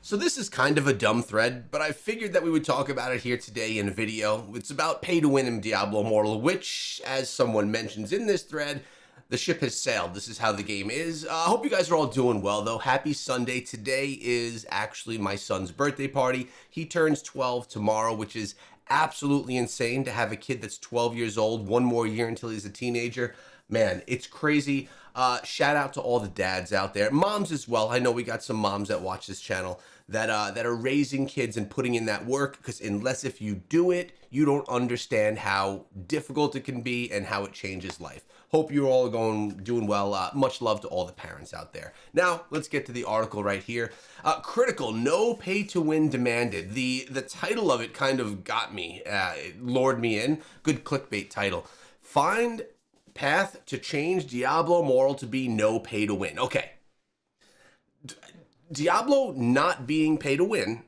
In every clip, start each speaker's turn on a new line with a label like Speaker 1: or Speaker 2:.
Speaker 1: So this is kind of a dumb thread, but I figured that we would talk about it here today in a video. It's about pay to win in Diablo Immortal, which, as someone mentions in this thread, the ship has sailed. This is how the game is. I hope you guys are all doing well, though. Happy Sunday. Today is actually my son's birthday party. He turns 12 tomorrow, which is absolutely insane to have a kid that's 12 years old, one more year until he's a teenager. Man, it's crazy. Shout out to all the dads out there, moms as well. I know we got some moms that watch this channel that are raising kids and putting in that work, because unless if you do it, you don't understand how difficult it can be and how it changes life. Hope you're all doing well. Much love to all the parents out there. Now, let's get to the article right here. Critical, no pay to win demanded. The title of it kind of got me, it lured me in. Good clickbait title. Find path to change Diablo Immortal to be no pay to win. Okay. Diablo not being pay to win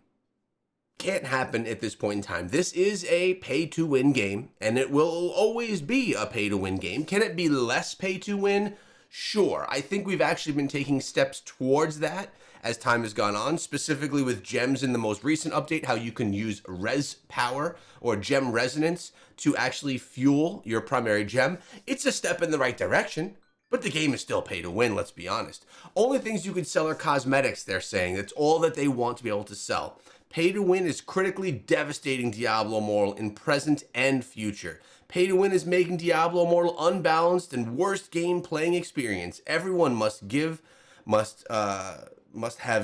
Speaker 1: can't happen at this point in time. This is a pay to win game, and it will always be a pay to win game. Can it be less pay to win? Sure. I think we've actually been taking steps towards that as time has gone on, specifically with gems in the most recent update, how you can use res power or gem resonance to actually fuel your primary gem. It's a step in the right direction, but the game is still pay to win, let's be honest. Only things you could sell are cosmetics, they're saying. That's all that they want to be able to sell. Pay to win is critically devastating Diablo Immortal in present and future. Pay to win is making Diablo Immortal unbalanced and worst game playing experience. Everyone must have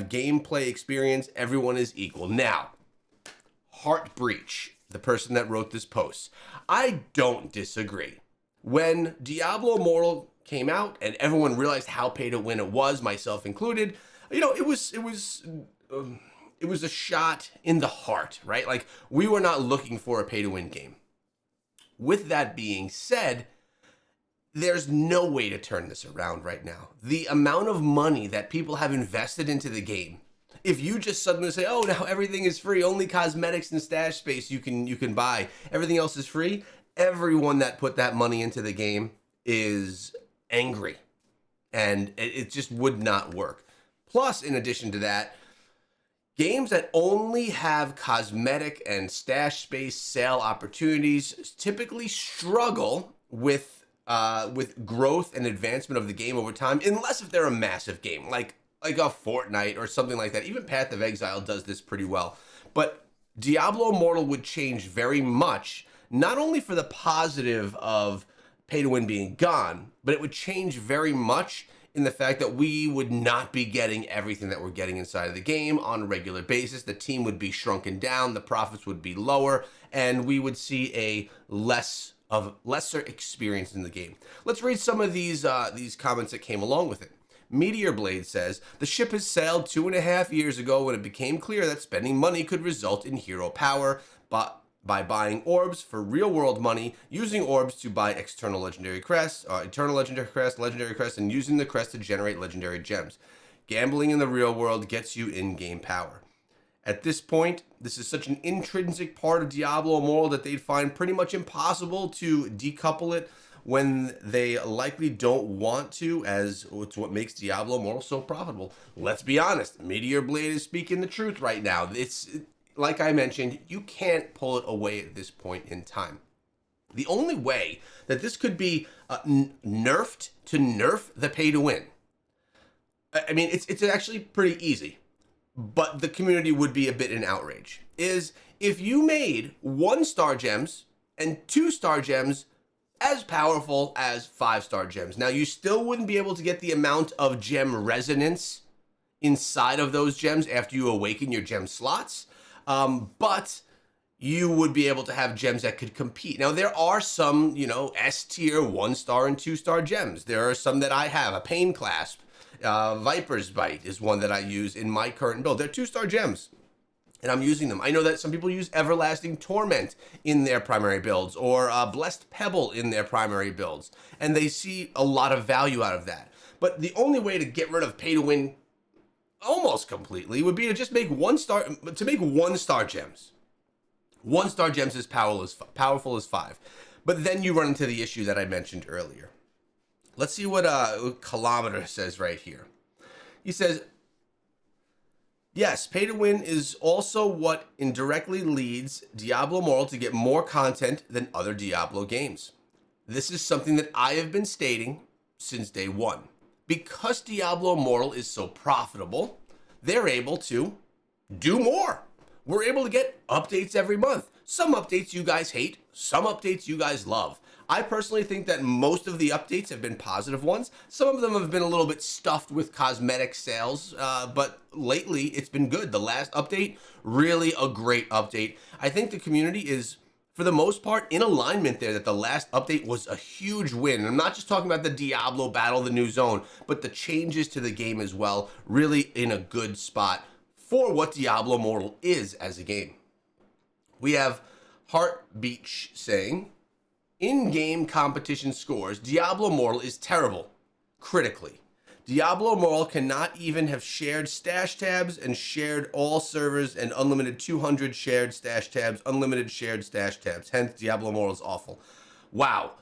Speaker 1: gameplay experience. Everyone is equal. Now, Heartbreach, the person that wrote this post, I don't disagree. When Diablo Immortal came out and everyone realized how pay to win it was, myself included, you know, it was a shot in the heart, right? Like, we were not looking for a pay to win game. With that being said, there's no way to turn this around right now. The amount of money that people have invested into the game, if you just suddenly say, oh, now everything is free, only cosmetics and stash space you can buy, everything else is free, everyone that put that money into the game is angry, and it just would not work. Plus, in addition to that, games that only have cosmetic and stash space sale opportunities typically struggle with growth and advancement of the game over time, unless if they're a massive game, like a Fortnite or something like that. Even Path of Exile does this pretty well. But Diablo Immortal would change very much, not only for the positive of pay to win being gone, but it would change very much in the fact that we would not be getting everything that we're getting inside of the game on a regular basis. The team would be shrunken down, the profits would be lower, and we would see a lesser experience in the game. Let's read some of these comments that came along with it. Meteor Blade says, the ship has sailed 2.5 years ago when it became clear that spending money could result in hero power, but by buying orbs for real-world money, using orbs to buy external legendary crests, eternal legendary crests, and using the crest to generate legendary gems. Gambling in the real world gets you in-game power. At this point, this is such an intrinsic part of Diablo Immortal that they'd find pretty much impossible to decouple it when they likely don't want to, as it's what makes Diablo Immortal so profitable. Let's be honest, Meteor Blade is speaking the truth right now. It's like I mentioned, you can't pull it away at this point in time. The only way that this could be nerfed to nerf the pay to win, I mean, it's actually pretty easy, but the community would be a bit in outrage, is if you made 1-star gems and 2-star gems as powerful as 5-star gems. Now, you still wouldn't be able to get the amount of gem resonance inside of those gems after you awaken your gem slots, but you would be able to have gems that could compete. Now, there are some, S tier 1-star and 2-star gems. There are some that I have. A Pain Clasp, Viper's Bite is one that I use in my current build. They're 2-star gems, and I'm using them. I know that some people use Everlasting Torment in their primary builds, or Blessed Pebble in their primary builds, and they see a lot of value out of that. But the only way to get rid of pay to win almost completely would be to just make 1-star gems. 1-star gems is powerful as 5. But then you run into the issue that I mentioned earlier. Let's see what Kilometer says right here. He says, Yes, pay to win is also what indirectly leads Diablo Immortal to get more content than other Diablo games. This is something that I have been stating since day one. Because Diablo Immortal is so profitable, they're able to do more. We're able to get updates every month. Some updates you guys hate, some updates you guys love. I personally think that most of the updates have been positive ones. Some of them have been a little bit stuffed with cosmetic sales, but lately it's been good. The last update, really a great update. I think the community is, for the most part, in alignment there, that the last update was a huge win. And I'm not just talking about the Diablo battle, the new zone, but the changes to the game as well, really in a good spot for what Diablo Immortal is as a game. We have Heart Beach saying, in-game competition scores, Diablo Immortal is terrible, critically. Diablo Immortal cannot even have shared stash tabs and shared all servers and unlimited 200 shared stash tabs, unlimited shared stash tabs. Hence, Diablo Immortal is awful. Wow.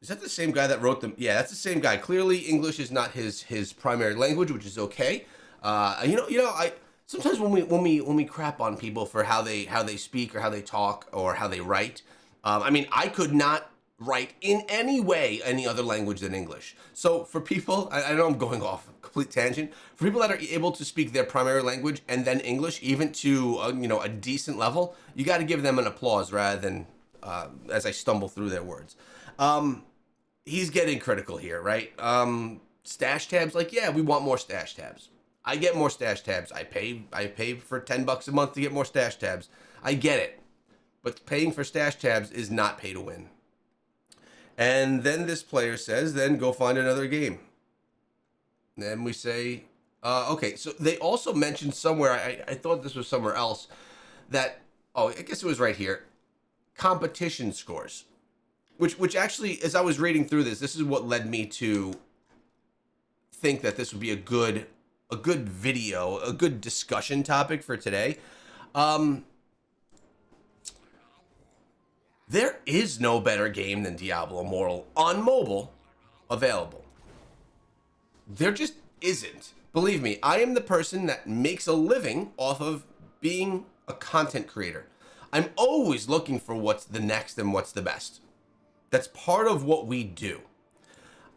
Speaker 1: Is that the same guy that wrote them? Yeah, that's the same guy. Clearly, English is not his primary language, which is okay. I sometimes when we crap on people for how they speak or how they talk or how they write, I could not write in any way any other language than English. So for people, I know I'm going off a complete tangent. For people that are able to speak their primary language and then English, even to a decent level, you got to give them an applause rather than as I stumble through their words. He's getting critical here, right? Stash tabs, like, yeah, we want more stash tabs. I get more stash tabs. I pay for $10 a month to get more stash tabs. I get it. But paying for stash tabs is not pay to win. And then this player says, then go find another game. And then we say, okay, so they also mentioned somewhere, I thought this was somewhere else, that, I guess it was right here, competition scores. Which actually, as I was reading through this is what led me to think that this would be a good video, a good discussion topic for today. There is no better game than Diablo Immortal on mobile available. There just isn't. Believe me, I am the person that makes a living off of being a content creator. I'm always looking for what's the next and what's the best. That's part of what we do.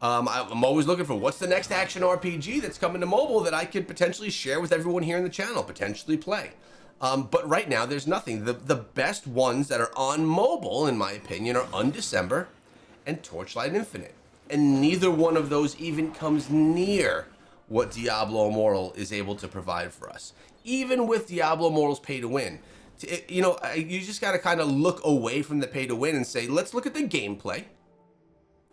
Speaker 1: I'm always looking for what's the next action RPG that's coming to mobile that I could potentially share with everyone here in the channel, potentially play. But right now, there's nothing. The best ones that are on mobile, in my opinion, are Undecember and Torchlight Infinite. And neither one of those even comes near what Diablo Immortal is able to provide for us. Even with Diablo Immortal's pay to win. You just got to kind of look away from the pay to win and say, let's look at the gameplay.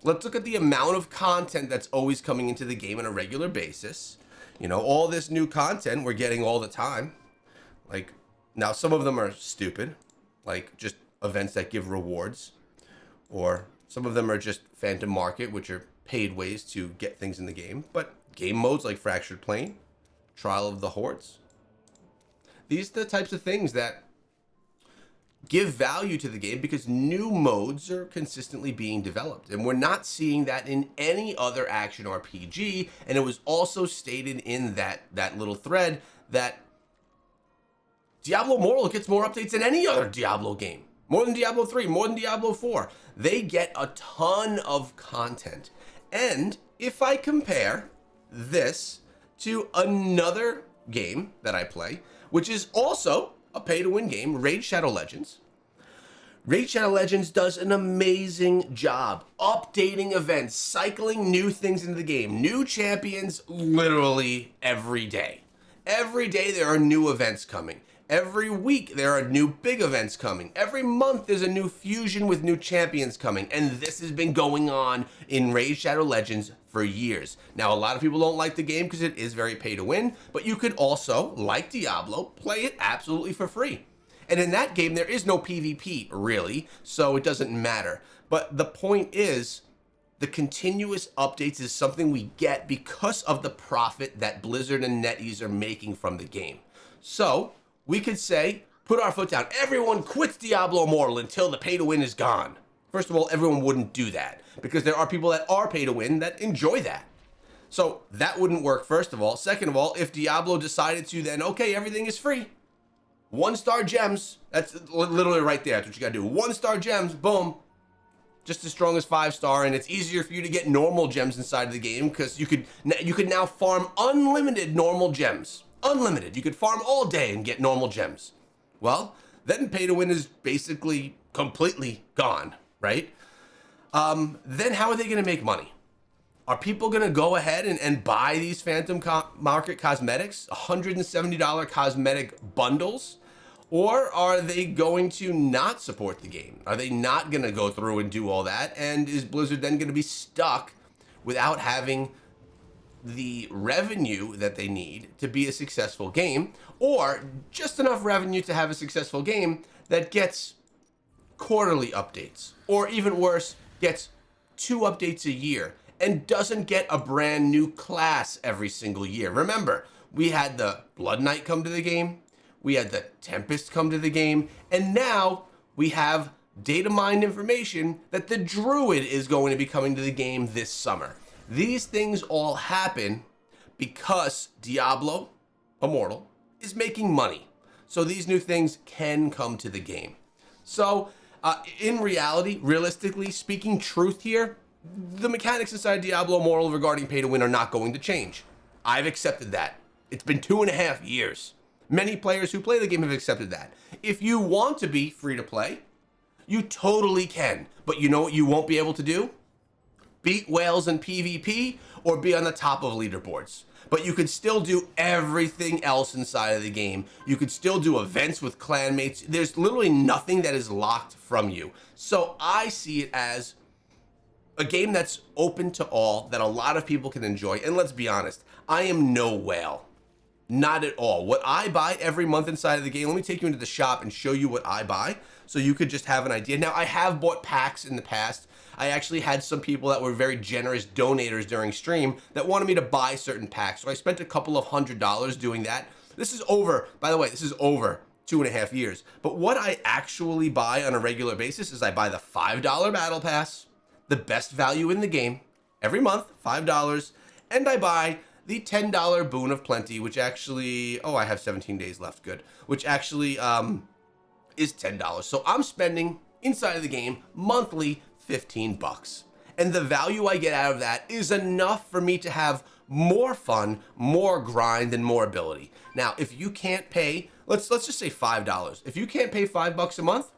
Speaker 1: Let's look at the amount of content that's always coming into the game on a regular basis. All this new content we're getting all the time. Like, now some of them are stupid, like just events that give rewards, or some of them are just Phantom Market, which are paid ways to get things in the game. But game modes like Fractured Plane, Trial of the Hordes, these are the types of things that give value to the game because new modes are consistently being developed. And we're not seeing that in any other action RPG. And it was also stated in that little thread that Diablo Immortal gets more updates than any other Diablo game. More than Diablo 3, more than Diablo 4. They get a ton of content. And if I compare this to another game that I play, which is also a pay-to-win game, Raid Shadow Legends. Raid Shadow Legends does an amazing job updating events, cycling new things into the game, new champions literally every day. Every day there are new events coming. Every week there are new big events coming. Every month there's a new fusion with new champions coming. And this has been going on in Raid Shadow Legends for years. Now, a lot of people don't like the game because it is very pay to win, but you could also, like Diablo, play it absolutely for free. And in that game, there is no PvP, really, so it doesn't matter. But the point is, the continuous updates is something we get because of the profit that Blizzard and NetEase are making from the game. So, we could say, put our foot down. Everyone quits Diablo Immortal until the pay to win is gone. First of all, everyone wouldn't do that because there are people that are pay to win that enjoy that. So that wouldn't work, first of all. Second of all, if Diablo decided to then, okay, everything is free. 1-star gems, that's literally right there. That's what you gotta do. 1-star gems, boom. Just as strong as 5-star, and it's easier for you to get normal gems inside of the game because you could now farm unlimited normal gems. Unlimited. You could farm all day and get normal gems. Well, then pay to win is basically completely gone, right? Then how are they gonna make money? Are people gonna go ahead and buy these Phantom Market cosmetics, $170 cosmetic bundles? Or are they going to not support the game? Are they not going to go through and do all that? And is Blizzard then going to be stuck without having the revenue that they need to be a successful game? Or just enough revenue to have a successful game that gets quarterly updates? Or even worse, gets 2 updates a year and doesn't get a brand new class every single year? Remember, we had the Blood Knight come to the game. We had the Tempest come to the game, and now we have data mined information that the Druid is going to be coming to the game this summer. These things all happen because Diablo Immortal is making money. So these new things can come to the game. So in reality, realistically speaking, truth here, the mechanics inside Diablo Immortal regarding pay to win are not going to change. I've accepted that. It's been 2.5 years. Many players who play the game have accepted that. If you want to be free to play, you totally can. But you know what you won't be able to do? Beat whales in PvP or be on the top of leaderboards. But you could still do everything else inside of the game. You could still do events with clanmates. There's literally nothing that is locked from you. So I see it as a game that's open to all, that a lot of people can enjoy. And let's be honest, I am no whale. Not at all. What I buy every month inside of the game, let me take you into the shop and show you what I buy so you could just have an idea. Now, I have bought packs in the past. I actually had some people that were very generous donators during stream that wanted me to buy certain packs. So I spent a couple of $100 doing that. This is over, by the way, this is over 2.5 years. But what I actually buy on a regular basis is I buy the $5 battle pass, the best value in the game, every month, $5, and I buy the $10 Boon of Plenty, which actually, oh, I have 17 days left, good, which actually is $10. So I'm spending inside of the game monthly $15. And the value I get out of that is enough for me to have more fun, more grind, and more ability. Now, if you can't pay, let's just say $5. If you can't pay $5 a month,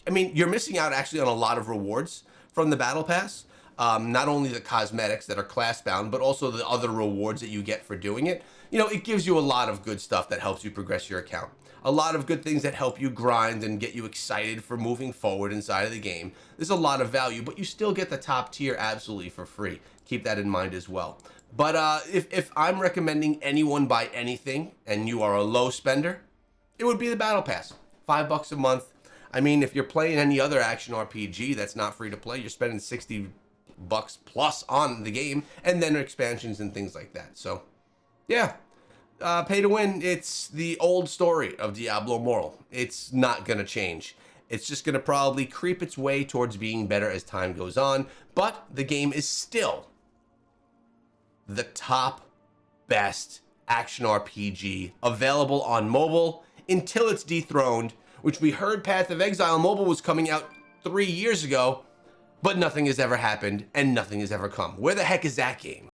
Speaker 1: I mean, you're missing out actually on a lot of rewards from the Battle Pass. Not only the cosmetics that are class bound, but also the other rewards that you get for doing it. You know, it gives you a lot of good stuff that helps you progress your account. A lot of good things that help you grind and get you excited for moving forward inside of the game. There's a lot of value, but you still get the top tier absolutely for free. Keep that in mind as well. But if I'm recommending anyone buy anything and you are a low spender, it would be the Battle Pass. $5 a month. I mean, if you're playing any other action RPG that's not free to play, you're spending $60 plus on the game, and then expansions and things like that. So yeah, pay to win, it's the old story of Diablo Immortal. It's not gonna change. It's just gonna probably creep its way towards being better as time goes on, but the game is still the top best action RPG available on mobile until it's dethroned, which we heard Path of Exile mobile was coming out 3 years ago, but nothing has ever happened and nothing has ever come. Where the heck is that game?